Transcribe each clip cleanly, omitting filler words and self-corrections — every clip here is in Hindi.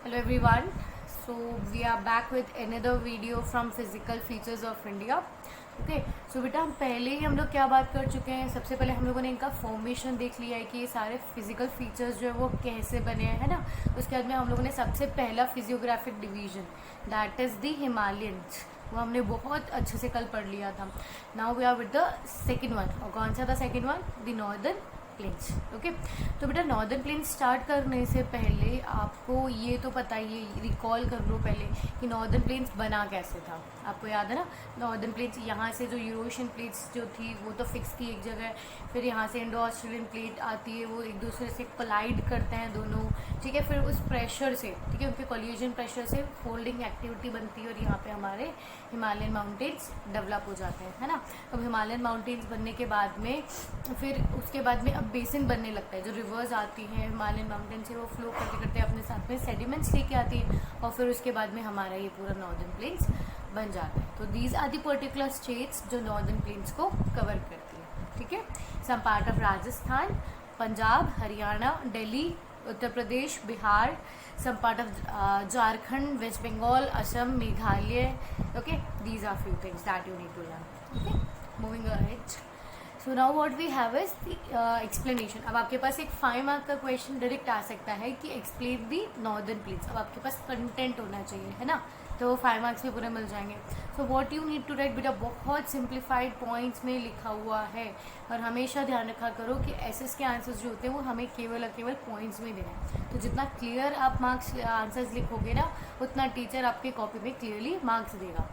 Hello everyone. So we are back with another video from Physical Features of India. Okay so बेटा हम पहले ही हम लोग क्या बात कर चुके हैं। सबसे पहले हम लोगों ने इनका फॉर्मेशन देख लिया है कि ये सारे फिजिकल फीचर्स जो है वो कैसे बने हैं, है ना। उसके बाद में हम लोगों ने सबसे पहला physiographic division that is the Himalayas, वो हमने बहुत अच्छे से कल पढ़ लिया था। Now we are with the second one. और कौन सा था second one? The northern plains. Okay तो बेटा नॉर्दर्न प्लेन्स स्टार्ट करने से पहले आपको ये तो पता ही, रिकॉल कर लो पहले कि नॉर्दर्न प्लेन्स बना कैसे था। आपको याद है ना, नॉर्दर्न प्लेन्स यहाँ से जो यूरोशियन प्लेट्स जो थी वो तो फिक्स थी एक जगह, फिर यहाँ से इंडो ऑस्ट्रेलियन प्लेट आती है, वो एक दूसरे से कोलाइड करते हैं दोनों, ठीक है। फिर उस प्रेशर से, ठीक है, उनके कोलिजन प्रेशर से फोल्डिंग एक्टिविटी बनती है और यहाँ पे हमारे हिमालयन माउंटेन्स डेवलप हो जाते हैं, है ना। अब हिमालयन माउंटेन्स बनने के बाद में फिर उसके बाद में अब बेसिन बनने लगता है। जो रिवर्स आती हैं हिमालयन माउंटेन से वो फ्लो करते करते अपने साथ में सेडिमेंट्स लेके आती है और फिर उसके बाद में हमारा ये पूरा नॉर्दर्न प्लेन्स बन जाता है। तो these are the particular states जो नॉर्दर्न प्लेन्स को कवर करती है, ठीक है। Some part of Rajasthan, Punjab, Haryana, Delhi, Uttar Pradesh, Bihar, some part of Jharkhand, West Bengal, Assam, Meghalaya. Okay, these are few things that you need to learn. Okay, moving ahead. So now what we have is the explanation. अब आपके पास एक 5 मार्क का क्वेश्चन डायरेक्ट आ सकता है कि एक्सप्लेन दी नॉर्दर्न प्लेन्स। अब आपके पास कंटेंट होना चाहिए, है ना, तो वो 5 मार्क्स में पूरे मिल जाएंगे। So what you need to write बेटा, बहुत सिंप्लीफाइड पॉइंट्स में लिखा हुआ है और हमेशा ध्यान रखा करो कि एसएस के आंसर्स जो होते हैं वो हमें केवल और केवल पॉइंट्स में देना है। तो जितना क्लियर आप मार्क्स आंसर्स लिखोगे ना, उतना टीचर आपके कॉपी में क्लियरली मार्क्स देगा।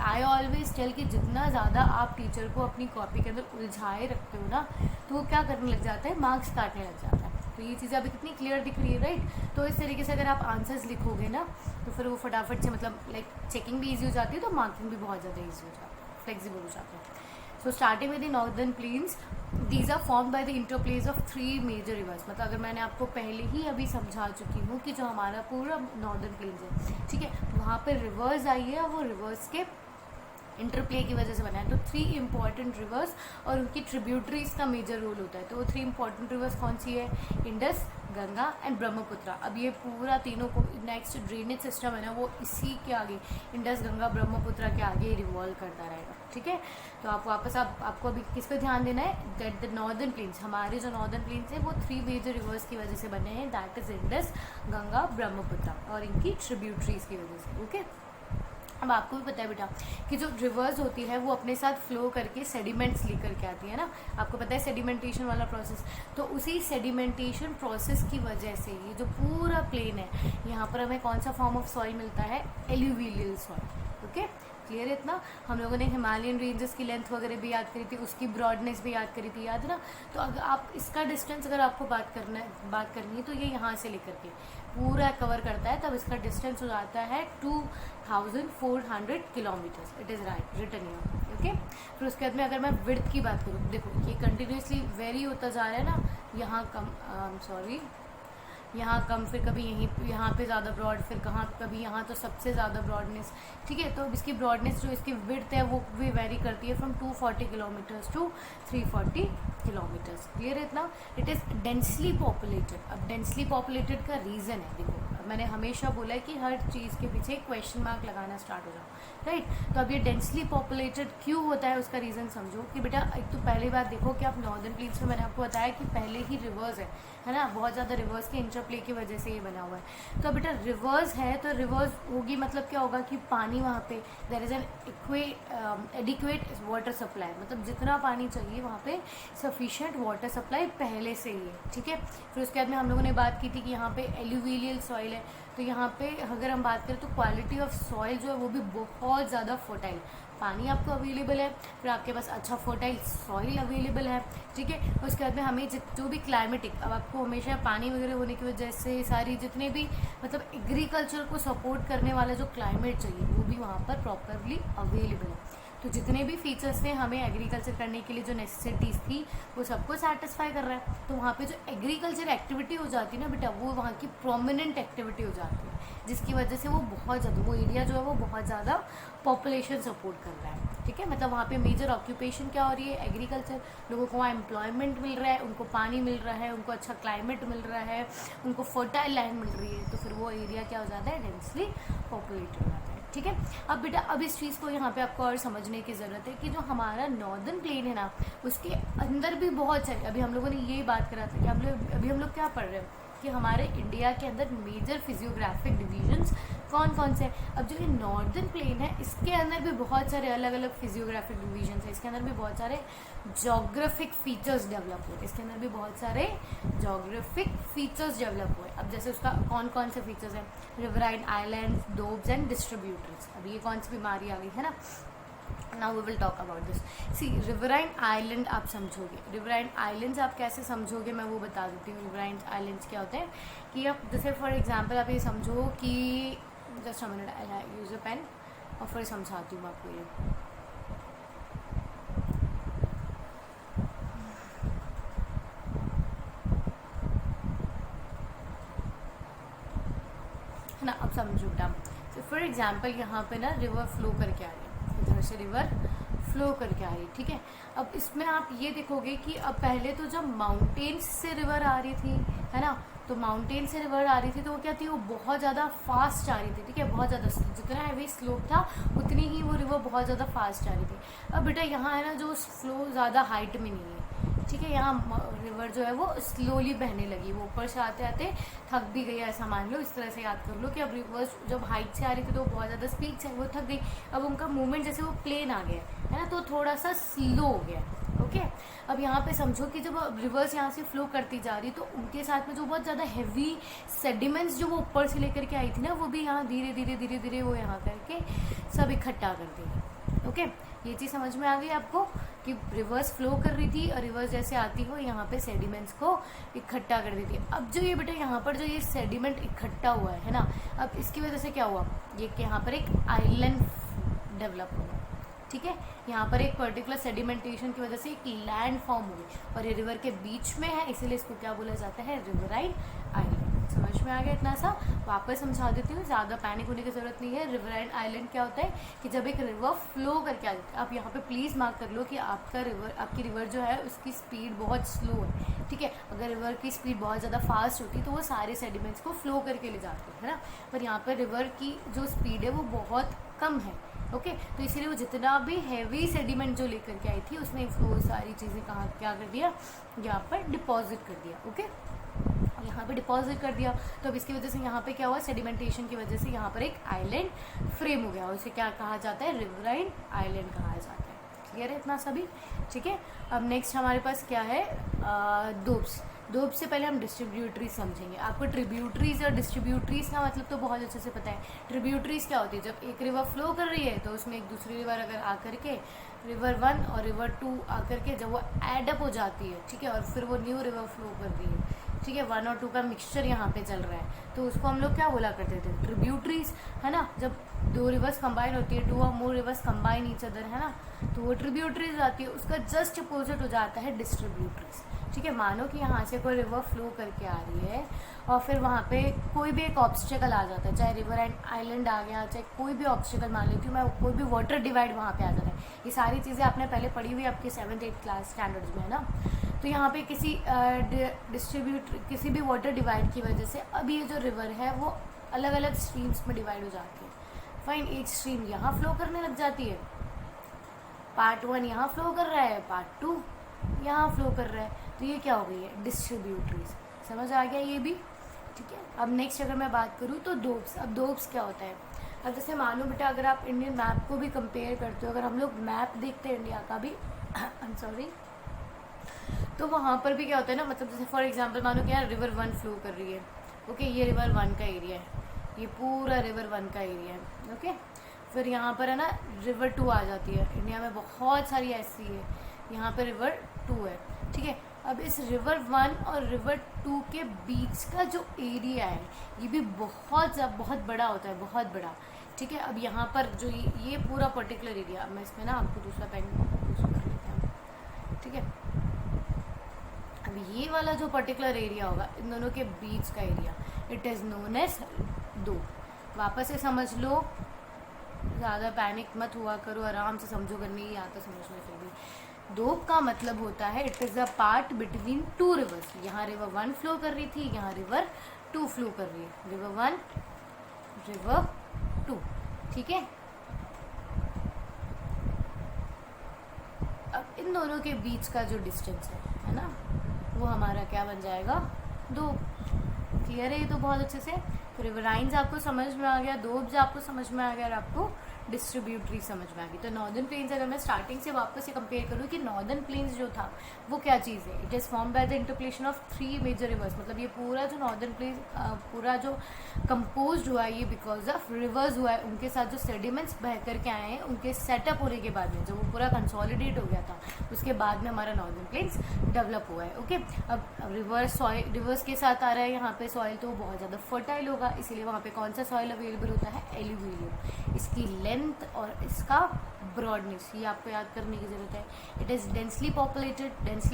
आई ऑलवेज टेल कि जितना ज़्यादा आप टीचर को अपनी कॉपी के अंदर उलझाए रखते हो ना, तो वो क्या करने लग जाता है, मार्क्स काटने लग जाता है। तो ये चीज़ें अभी कितनी क्लियर दिख रही है, राइट। तो इस तरीके से अगर आप आंसर्स लिखोगे ना तो फिर वो फटाफट से, मतलब लाइक चेकिंग भी ईजी हो जाती है, तो मार्किंग भी बहुत ज़्यादा ईजी हो जाती है, फ्लेक्सिबल हो जाता है। So starting with the northern plains, these are form by the interplay of 3 major rivers. मतलब अगर मैंने आपको पहले ही अभी समझा चुकी हूँ कि जो हमारा पूरा नॉर्दर्न प्लेन्स है, ठीक है, वहाँ पर रिवर्स आई है और वो रिवर्स के इंटरप्ले की वजह से बना है। तो 3 इंपॉर्टेंट रिवर्स और उनकी ट्रिब्यूटरीज का मेजर रोल होता है। तो वो 3 इंपॉर्टेंट रिवर्स कौन सी है? Indus, Ganga and Brahmaputra. अब ये पूरा तीनों को नेक्स्ट ड्रेनेज सिस्टम है ना, वो इसी के आगे, इंडस, गंगा, ब्रह्मपुत्रा के आगे रिवॉल्व करता रहेगा, ठीक है। तो आप वापस आपको अभी किस पे ध्यान देना है, दैट द नॉर्दर्न प्लेन्स, हमारे जो नॉर्दर्न प्लेन्स है वो 3 मेजर रिवर्स की वजह से बने हैं, that is Indus, Ganga, Brahmaputra और इनकी ट्रिब्यूटरीज की वजह से। ओके अब आपको भी पता है बेटा कि जो रिवर्स होती है वो अपने साथ फ्लो करके सेडिमेंट्स लेकर के आती है ना। आपको पता है सेडिमेंटेशन वाला प्रोसेस, तो उसी सेडिमेंटेशन प्रोसेस की वजह से ये जो पूरा प्लेन है, यहाँ पर हमें कौन सा फॉर्म ऑफ सॉइल मिलता है? Alluvial soil. ओके क्लियर है इतना। हम लोगों ने हिमालयन रेंजेस की लेंथ वगैरह भी याद करी थी, उसकी ब्रॉडनेस भी याद करी थी, याद है ना। तो अगर आप इसका डिस्टेंस अगर आपको बात करनी है तो ये यहाँ से लेकर के पूरा कवर करता है, तब इसका डिस्टेंस हो जाता है 2400 kilometres. It is right written here. Okay फिर उसके बाद में अगर मैं विड्थ की बात करूँ, देखो ये कंटिन्यूसली वेरी होता जा रहा है ना, यहाँ कम, यहाँ कम, फिर कभी यहाँ पे ज़्यादा ब्रॉड, फिर कभी यहाँ, तो सबसे ज़्यादा ब्रॉडनेस, ठीक है। तो इसकी ब्रॉडनेस जो इसकी विड्थ है वो भी वेरी करती है from 240 kilometres to 340 kilometres. Clear है इतना। It is densely populated. अब डेंसली पॉपुलेटेड का रीज़न है, देखो मैंने हमेशा बोला है कि हर चीज़ के पीछे क्वेश्चन मार्क लगाना स्टार्ट हो जाओ, राइट। तो अब ये डेंसली पॉपुलेटेड क्यों होता है, उसका रीज़न समझो कि बेटा एक तो पहली बात देखो कि आप नॉर्दर्न प्लेन्स में मैंने आपको बताया कि पहले ही रिवर्स है ना, बहुत ज़्यादा रिवर्स के इंटरप्ले की वजह से ये बना हुआ है। तो बेटा रिवर्स है तो रिवर्स होगी, मतलब क्या होगा कि पानी वहाँ पे there is an adequate water supply, मतलब जितना पानी चाहिए वहाँ पे सफिशिएंट वाटर सप्लाई पहले से ही है, ठीक है। फिर उसके बाद में हम लोगों ने बात की थी कि यहाँ पे एल्यूवियल सॉइल है, तो यहाँ पे अगर हम बात करें तो क्वालिटी ऑफ सॉइल जो है वो भी बहुत ज़्यादा फर्टाइल, पानी आपको अवेलेबल है, फिर आपके पास अच्छा फर्टाइल सॉइल अवेलेबल है, ठीक है। उसके बाद में हमें जो भी क्लाइमेटिक, अब आपको हमेशा पानी वगैरह होने की वजह से सारी जितने भी मतलब एग्रीकल्चर को सपोर्ट करने वाला जो क्लाइमेट चाहिए वो भी वहाँ पर प्रॉपरली अवेलेबल है। तो जितने भी फीचर्स थे हमें एग्रीकल्चर करने के लिए जो नेसेसिटीज़ थी वो सबको सेटिस्फाई कर रहा है। तो वहाँ पे जो एग्रीकल्चर एक्टिविटी हो जाती है ना बेटा, वो वहाँ की प्रोमिनेंट एक्टिविटी हो जाती है, जिसकी वजह से वो बहुत ज़्यादा, वो एरिया जो है वो बहुत ज़्यादा पॉपुलेशन सपोर्ट कर रहा है। ठीक है, मतलब वहाँ पे मेजर ऑक्यूपेशन क्या हो रही है, एग्रीकल्चर। लोगों को वहाँ एम्प्लॉयमेंट मिल रहा है, उनको पानी मिल रहा है, उनको अच्छा क्लाइमेट मिल रहा है, उनको फर्टाइल लैंड मिल रही है, तो फिर वो एरिया क्या हो जाता है, डेंसली पॉपुलेटेड हो जाता है। ठीक है, अब बेटा अब इस चीज़ को यहाँ पे आपको और समझने की ज़रूरत है कि जो हमारा नॉर्दर्न प्लेन है ना, उसके अंदर भी बहुत सारे, अभी हम लोगों ने यही बात करा था कि अभी हम लोग क्या पढ़ रहे हैं कि हमारे इंडिया के अंदर मेजर फिजियोग्राफिक डिवीजन्स कौन कौन से हैं। अब जो ये नॉर्दर्न प्लेन है इसके अंदर भी बहुत सारे अलग अलग फिजियोग्राफिक डिवीजन्स हैं, इसके अंदर भी बहुत सारे जोग्राफिक फीचर्स डेवलप हुए, इसके अंदर भी बहुत सारे जोग्राफिक फीचर्स डेवलप हुए। अब जैसे उसका कौन कौन से फीचर्स हैं, riverine islands, doabs and distributors. अब ये कौन सी बीमारी आ गई है ना, now we will talk about this. See riverine island आप समझोगे, रिवराइन आइलैंड्स आप कैसे समझोगे मैं वो बता देती हूँ। रिवराइन आइलैंड्स क्या होते हैं कि आप जैसे फॉर एग्जांपल आप ये समझो कि just a minute, I use a pen और फिर समझाती हूँ आपको ये। है ना, अब समझो बेटा। तो फॉर एग्जांपल यहाँ पे ना रिवर फ्लो करके आ रही है, इधर से रिवर फ्लो करके आ रही है। ठीक है, अब इसमें आप ये देखोगे कि अब पहले तो जब माउंटेन्स से रिवर आ रही थी, है ना, तो माउंटेन से रिवर आ रही थी तो वो क्या थी, वो बहुत ज़्यादा फास्ट आ रही थी। ठीक है, बहुत ज़्यादा, जितना हैवी स्लोप था उतनी ही वो रिवर बहुत ज़्यादा फास्ट आ रही थी। अब बेटा यहाँ है ना जो फ्लो ज़्यादा हाइट में नहीं है। ठीक है, यहाँ रिवर जो है वो स्लोली बहने लगी, वो ऊपर से आते आते थक भी गई, ऐसा मान लो, इस तरह से याद कर लो कि अब रिवर जब हाइट से आ रही थी तो बहुत ज़्यादा स्पीड से वो थक गई, अब उनका मूवमेंट जैसे वो प्लेन आ गया है ना, तो थोड़ा सा स्लो हो गया। ओके, अब यहाँ पे समझो कि जब रिवर्स यहाँ से फ्लो करती जा रही तो उनके साथ में जो बहुत ज़्यादा हैवी सेडिमेंट्स जो वो ऊपर से लेकर के आई थी ना, वो भी यहाँ धीरे धीरे धीरे धीरे वो यहाँ करके सब इकट्ठा कर देगी। ओके, ये चीज़ समझ में आ गई आपको कि रिवर्स फ्लो कर रही थी और रिवर्स जैसे आती हो यहाँ पे सेडिमेंट्स को इकट्ठा कर देती है। अब जो ये बेटा यहाँ पर जो ये सेडिमेंट इकट्ठा हुआ है ना, अब इसकी वजह से क्या हुआ, ये कि यहाँ पर एक आइलैंड डेवलप हुआ। ठीक है, यहाँ पर एक पर्टिकुलर सेडिमेंटेशन की वजह से एक लैंड फॉर्म हुई और ये रिवर के बीच में है, इसीलिए इसको क्या बोला जाता है, रिवराइन आइलैंड। समझ में आ गया इतना सा, वापस समझा देती हूँ, ज़्यादा पैनिक होने की ज़रूरत नहीं है। रिवराइन आइलैंड क्या होता है कि जब एक रिवर फ्लो करके आ जाती है, आप यहाँ पे प्लीज़ मार्क कर लो कि आपकी रिवर जो है उसकी स्पीड बहुत स्लो है। ठीक है, अगर रिवर की स्पीड बहुत ज़्यादा फास्ट होती तो वो सारे सेडिमेंट्स को फ्लो करके ले जाती है ना, पर यहाँ पर रिवर की जो स्पीड है वो बहुत कम है। ओके, तो इसीलिए वो जितना भी हैवी सेडिमेंट जो लेकर के आई थी उसने वो सारी चीज़ें कहाँ क्या कर दिया, यहाँ पर डिपॉजिट कर दिया। ओके, यहाँ पे डिपॉजिट कर दिया, तो अब इसकी वजह से यहाँ पे क्या हुआ, सेडिमेंटेशन की वजह से यहाँ पर एक आइलैंड फ्रेम हो गया, उसे क्या कहा जाता है, रिवराइन आइलैंड कहा जाता है। क्लियर है इतना सभी? ठीक है, अब नेक्स्ट हमारे पास क्या है, डोब्स। डोब्स से पहले हम डिस्ट्रीब्यूटरीज समझेंगे। आपको ट्रिब्यूटरीज और डिस्ट्रीब्यूटरीज का मतलब तो बहुत अच्छे से पता है। ट्रिब्यूटरीज क्या होती है, जब एक रिवर फ्लो कर रही है तो उसमें एक दूसरी रिवर अगर आकर के रिवर 1 और रिवर 2 आकर के जब वो एडअप हो जाती है, ठीक है, और फिर वो न्यू रिवर फ्लो कर रही है, ठीक है, 1 और 2 का मिक्सचर यहाँ पे चल रहा है, तो उसको हम लोग क्या बोला करते थे, ट्रिब्यूटरीज, है ना। जब 2 रिवर्स कंबाइन होती है, 2 और मोर रिवर्स कंबाइन ईच अदर, है ना, तो वो ट्रिब्यूटरीज आती है। उसका जस्ट अपोजिट हो जाता है डिस्ट्रीब्यूटरीज। ठीक है, मानो कि यहाँ से कोई रिवर फ्लो करके आ रही है और फिर वहाँ पे कोई भी एक ऑब्स्टिकल आ जाता है, चाहे रिवर एंड आइलैंड आ गया, चाहे कोई भी ऑब्स्टिकल मान लेती हूँ मैं, कोई भी वाटर डिवाइड वहाँ पे आ जाता है। ये सारी चीज़ें आपने पहले पढ़ी हुई आपके 7th 8th क्लास स्टैंडर्ड्स में, है ना। तो यहाँ पे किसी भी वाटर डिवाइड की वजह से अब ये जो रिवर है वो अलग अलग स्ट्रीम्स में डिवाइड हो जाती है। फाइन, एक स्ट्रीम यहाँ फ्लो करने लग जाती है, पार्ट 1 यहाँ फ्लो कर रहा है, पार्ट 2 यहाँ फ्लो कर रहा है, तो ये क्या हो गई है, डिस्ट्रीब्यूटरीज। समझ आ गया ये भी? ठीक है, अब नेक्स्ट अगर मैं बात करूँ तो डोब्स। अब डोब्स क्या होता है, अब जैसे मानो बेटा अगर आप इंडियन मैप को भी कंपेयर करते हो, अगर हम लोग मैप देखते हैं इंडिया का भी आई एम सॉरी, तो वहाँ पर भी क्या होता है ना, मतलब जैसे फॉर एग्जांपल मानो कि यार रिवर 1 फ्लो कर रही है, ओके, ये रिवर 1 का एरिया है, ये पूरा रिवर 1 का एरिया है, ओके। फिर यहाँ पर है ना रिवर 2 आ जाती है, इंडिया में बहुत सारी ऐसी है, यहाँ पर रिवर 2 है, ठीक है। अब इस रिवर 1 और रिवर 2 के बीच का जो एरिया है ये भी बहुत बड़ा होता है, बहुत बड़ा। ठीक है, अब यहाँ पर जो ये पूरा पर्टिकुलर एरिया, मैं इसमें ना आपको दूसरा पेन यूज कर लेते हैं। ठीक है, अब ये वाला जो पर्टिकुलर एरिया होगा इन दोनों के बीच का area, it is known as doab. वापस से समझ लो, ज़्यादा पैनिक मत हुआ करो, आराम से समझो, करने ही आता समझ में। फिर भी डोप का मतलब होता है it is a part between two reverse. यहाँ रिवर 1 फ्लो कर रही थी, यहाँ रिवर 2 फ्लो कर रही है, रिवर 1 रिवर 2। ठीक है, अब इन दोनों के बीच का जो डिस्टेंस है ना, वो हमारा क्या बन जाएगा, डोप। क्लियर है ये तो बहुत अच्छे से। तो रिवराइंस आपको समझ में आ गया, डोप्स आपको समझ में आ गया, और आपको डिस्ट्रीब्यूटरी समझ में आ गई। तो नॉर्दर्न प्लेन्स अगर मैं स्टार्टिंग से वापस से कंपेयर करूँ कि नॉर्दर्न प्लेन्स जो था वो क्या चीज़ है, it is form by the interplay of 3 major rivers. मतलब ये पूरा जो नॉर्दर्न प्लेन्स पूरा जो कंपोज हुआ है ये बिकॉज ऑफ रिवर्स हुआ है, उनके साथ जो सेडिमेंट्स बह करके आए हैं उनके सेटअप होने के बाद में जब वो पूरा कंसोलिडेट हो गया था उसके बाद में हमारा नॉर्दर्न प्लेन्स डेवलप हुआ है। ओके, अब रिवर्स के साथ आ रहा है यहाँ पे सॉइल, तो बहुत ज़्यादा फर्टाइल होगा, इसीलिए वहाँ पे कौन सा सॉइल अवेलेबल होता है, एलुवियल। इसकी लेंथ और इसका ब्रॉडनेस ये आपको याद करने की ज़रूरत है। इट इज़ डेंसली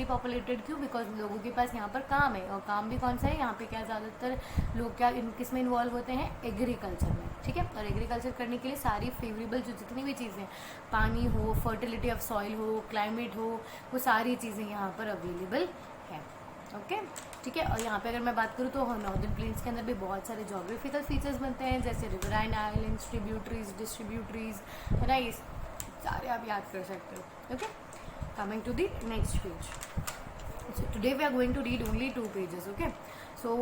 पॉपुलेटेड क्यों, बिकॉज लोगों के पास यहाँ पर काम है, और काम भी कौन सा है यहाँ पे, क्या ज़्यादातर लोग क्या किस में इन्वॉल्व होते हैं, एग्रीकल्चर में। ठीक है, और एग्रीकल्चर करने के लिए सारी फेवरेबल जो जितनी भी चीज़ें, पानी हो, फर्टिलिटी ऑफ सॉइल हो, क्लाइमेट हो, वो सारी चीज़ें यहाँ पर अवेलेबल है। ओके, ठीक है, और यहाँ पे अगर मैं बात करूँ तो नॉर्दर्न प्लेन्स के अंदर भी बहुत सारे जोग्राफिकल फीचर्स बनते हैं, जैसे रिवराइन आइलैंड्स, डिस्ट्रीब्यूटरीज है ना, ये सारे आप याद कर सकते हो। Okay, coming to the next page. So today we are going to read only 2 pages. Okay, so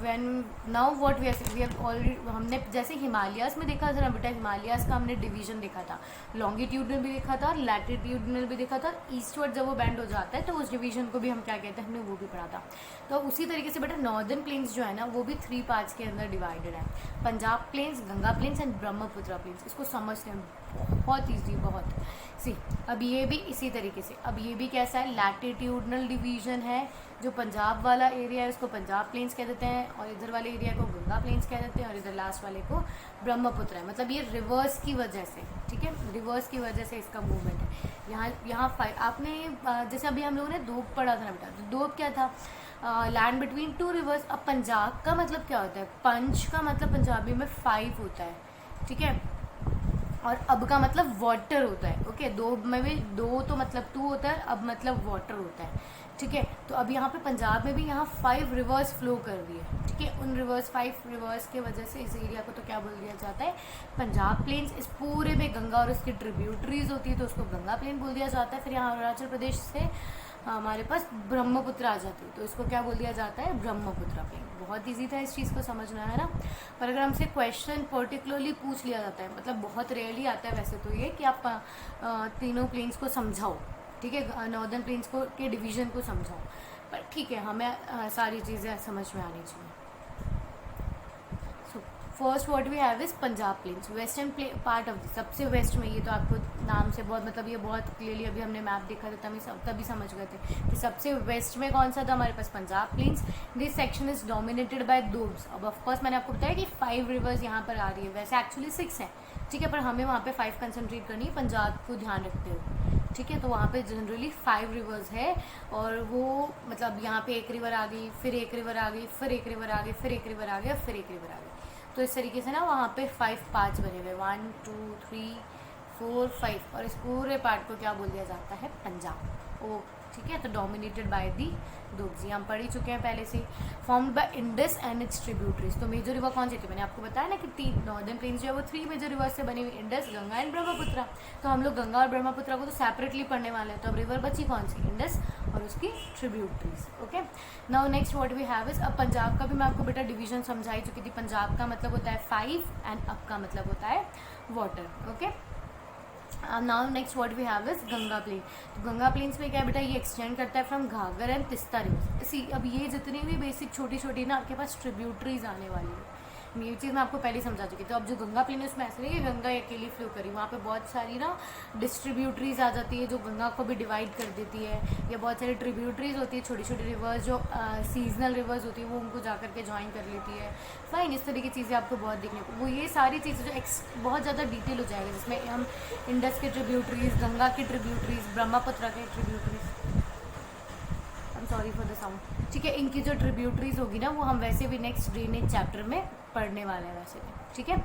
when now what we have already, हमने जैसे हिमालयास में देखा था ना बेटा, हिमालयास का हमने डिवीजन देखा था, लॉन्गिट्यूडनल भी देखा था, लैटिट्यूडनल भी देखा था, ईस्टवर्ड जब वो बैंड हो जाता है तो उस डिवीजन को भी हम क्या कहते हैं, हमने वो भी पढ़ा था। तो उसी तरीके से बेटा नॉर्दर्न प्लेन्स जो है ना वो भी 3 पार्ट्स के अंदर डिवाइडेड है, Punjab plains, Ganga plains and Brahmaputra plains. इसको समझते हैं, बहुत ईजी, बहुत सी। अब ये भी इसी तरीके से, अब ये भी कैसा है, लैटिट्यूडनल डिवीजन है। जो पंजाब वाला एरिया है उसको पंजाब प्लेन्स कह देते हैं, और इधर वाले एरिया को गंगा प्लेन्स कह देते हैं, और इधर लास्ट वाले को ब्रह्मपुत्र है। मतलब ये रिवर्स की वजह से, ठीक है, रिवर्स की वजह से इसका मूवमेंट है। यहाँ आपने जैसे अभी हम लोगों ने दोब पढ़ा था ना बेटा, तो दोब क्या था, लैंड बिटवीन 2 रिवर्स। अब पंजाब का मतलब क्या होता है, पंच का मतलब पंजाबी में 5 होता है, ठीक है, और अब का मतलब वाटर होता है। ओके, दो में भी 2 तो मतलब 2 होता है, अब मतलब वाटर होता है। ठीक है, तो अब यहाँ पे पंजाब में भी यहाँ 5 रिवर्स फ्लो कर रही है। ठीक है, उन 5 रिवर्स के वजह से इस एरिया को तो क्या बोल दिया जाता है, पंजाब प्लेन्स। इस पूरे में गंगा और उसकी ट्रिब्यूटरीज होती है तो उसको गंगा प्लेन बोल दिया जाता है। फिर यहाँ अरुणाचल प्रदेश से हमारे पास ब्रह्मपुत्र आ जाती है तो इसको क्या बोल दिया जाता है, ब्रह्मपुत्र प्लेन। बहुत इजी था इस चीज़ को समझना, है ना। पर अगर हमसे क्वेश्चन पर्टिकुलरली पूछ लिया जाता है, मतलब बहुत रेयरली आता है वैसे तो ये, कि आप तीनों प्लेन्स को समझाओ, ठीक है, नॉर्दर्न प्लेन्स को के डिवीजन को समझाओ, पर ठीक है, हमें सारी चीज़ें समझ में आनी चाहिए। So first what we have is Punjab plains, western part of the, सबसे वेस्ट में। ये तो आपको नाम से बहुत, मतलब ये बहुत क्लियरली अभी हमने मैप देखा था तभी समझ गए थे कि सबसे वेस्ट में कौन सा था हमारे पास, Punjab plains. This section is dominated by doabs. अब ऑफकोर्स मैंने आपको बताया कि 5 रिवर्स यहाँ पर आ रही है, वैसे एक्चुअली 6 है, ठीक है, पर हमें वहाँ पे 5 कंसंट्रेट करनी है, पंजाब को ध्यान रखते हुए। ठीक है, तो वहाँ पे जनरली 5 रिवर्स है, और वो मतलब यहाँ पे एक रिवर आ गई, फिर एक रिवर आ गई, फिर एक रिवर आ गई, फिर एक रिवर आ गया, फिर एक रिवर आ गई। तो इस तरीके से ना वहाँ पे 5 पार्ट्स बने हुए, 1 2 3 4 5, और इस पूरे पार्ट को क्या बोल दिया जाता है, पंजाब। ओ ठीक है, तो डोमिनेटेड बाय दी दोब्स, हम पढ़ ही चुके हैं पहले से। Formed by Indus and it's tributaries. तो मेजर रिवर कौन सी थी, मैंने आपको बताया ना कि 3 नॉर्दर्न प्लेन्स जो है वो 3 मेजर रिवर से बनी हुई, इंडस, गंगा एंड ब्रह्मपुत्र। तो हम लोग गंगा और ब्रह्मपुत्र को तो सेपरेटली पढ़ने वाले हैं, तो अब रिवर बची कौन सी, इंडस और उसकी tributaries. Okay, now next what we have is, अब पंजाब का भी मैं आपको बेटा डिवीजन समझाई चुकी थी। पंजाब का मतलब होता है 5 एंड अब का मतलब होता है water. Okay, now next what we have is Ganga plain. तो गंगा प्लेन्स में क्या है बेटा, ये एक्सटेंड करता है फ्रॉम घाघर एंड तिस्ता रिवर। इसी अब ये जितनी भी बेसिक छोटी छोटी ना आपके पास ट्रिब्यूटरीज आने वाली है, ये चीज़ मैं आपको पहले ही समझा चुकी थी। तो अब जो गंगा प्लेन है उसमें ऐसा नहीं है कि गंगा अकेली फ्लो करी, वहाँ पे बहुत सारी ना डिस्ट्रीब्यूटरीज आ जाती है जो गंगा को भी डिवाइड कर देती है, या बहुत सारी ट्रिब्यूटरीज होती है, छोटी छोटी रिवर्स जो सीजनल रिवर्स होती है वो उनको जा करके ज्वाइन कर लेती है। फाइन, इस तरह की चीज़ें आपको बहुत देखने को, वो ये सारी चीज़ें जो बहुत ज़्यादा डिटेल हो जाएगा, जिसमें हम इंडस के ट्रिब्यूटरीज, गंगा की ट्रिब्यूटरीज, ब्रह्मपुत्र के tributaries, sorry for the sound, ठीक है, इनकी जो ट्रिब्यूटरीज होगी ना वो हम वैसे भी नेक्स्ट ड्रेनेज चैप्टर में पढ़ने वाले हैं वैसे भी, ठीक है।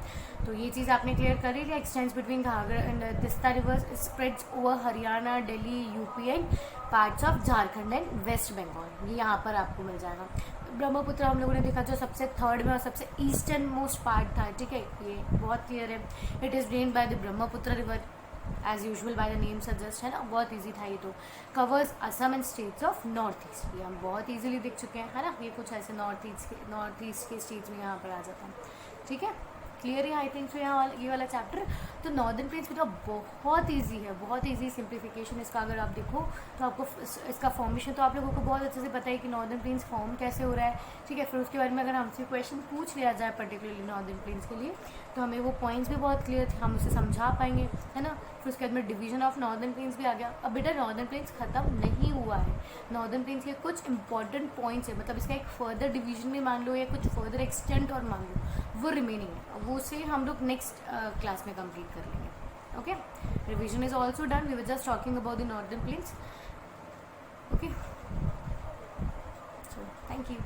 तो ये चीज़ आपने क्लियर कर लिया। Extends between Ghaghara and Teesta rivers, spreads over Haryana, Delhi, UP and parts of Jharkhand and West Bengal, ये यहाँ पर आपको मिल जाएगा। ब्रह्मपुत्र हम लोगों ने देखा जो सबसे थर्ड में और सबसे ईस्टर्न मोस्ट पार्ट था, ठीक है, ये बहुत क्लियर है। It is drained by the Brahmaputra river as usual by the name suggest, है ना, बहुत ईजी था ये। तो covers Assam and states of North East, ये हम बहुत ईजिली देख चुके हैं, है ना, ये कुछ ऐसे नॉर्थ ईस्ट के स्टेट्स में यहाँ पर आ जाता है, ठीक है, क्लियर है आई थिंक। तो यहाँ ये वाला चैप्टर तो नॉर्दर्न प्लेन्स भी तो बहुत ईजी है, बहुत ईजी सिंप्लीफिकेशन इसका अगर आप देखो तो आपको इसका फॉर्मेशन तो आप लोगों को बहुत अच्छे से पता है कि नॉर्दर्न प्लेन्स फॉर्म कैसे हो रहा है, ठीक है। फिर उसके बारे में अगर हमसे क्वेश्चन पूछ लिया जाए पर्टिकुलरली नॉर्दर्न प्लेन्स के लिए तो हमें वो पॉइंट्स भी बहुत क्लियर थे, हम उसे समझा पाएंगे, है ना। फिर उसके बाद में डिवीजन ऑफ नॉर्दर्न प्लेन्स भी आ गया। अब बेटा नॉर्दर्न प्लेन्स खत्म नहीं हुआ है, नॉर्दर्न प्लेन्स के कुछ इंपॉर्टेंट पॉइंट्स है, मतलब इसका एक फर्दर डिवीजन भी मान लो या कुछ फर्दर एक्सटेंट और मान लो, वो रिमेनिंग है, वो से हम लोग नेक्स्ट क्लास में कंप्लीट कर लेंगे। Okay, revision is also done, we were just talking about the northern plains. Okay, so thank you.